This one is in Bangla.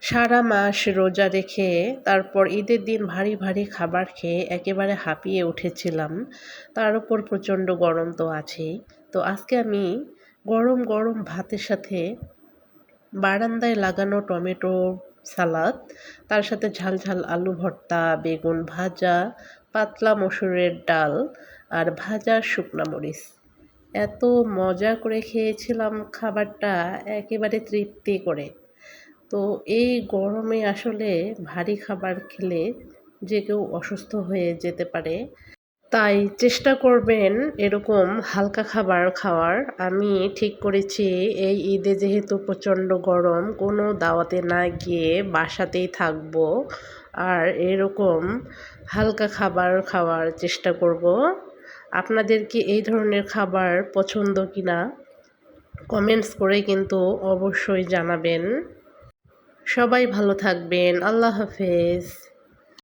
সারা মাস রোজা রেখে তারপর ঈদের দিন ভারী ভারী খাবার খেয়ে একেবারে হাঁপিয়ে উঠেছিলাম। তার উপর প্রচণ্ড গরম তো আছেই। তো আজকে আমি গরম গরম ভাতের সাথে বারান্দায় লাগানো টমেটো সালাদ, তার সাথে ঝাল ঝাল আলু ভর্তা, বেগুন ভাজা, পাতলা মসুরের ডাল আর ভাজা শুকনা মরিচ, এত মজা করে খেয়েছিলাম খাবারটা, একেবারে তৃপ্তি করে। তো এই গরমে আসলে ভারী খাবার খেলে যে কেউ অসুস্থ হয়ে যেতে পারে। তাই চেষ্টা করবেন এরকম হালকা খাবার খাওয়ার। আমি ঠিক করেছি এই ঈদে যেহেতু প্রচণ্ড গরম, কোনো দাওয়াতে না গিয়ে বাসাতেই থাকবো আর এরকম হালকা খাবার খাওয়ার চেষ্টা করব। আপনাদের কি এই ধরনের খাবার পছন্দ কিনা কমেন্টস করে কিন্তু অবশ্যই জানাবেন। সবাই ভালো থাকবেন। আল্লাহ হাফেজ।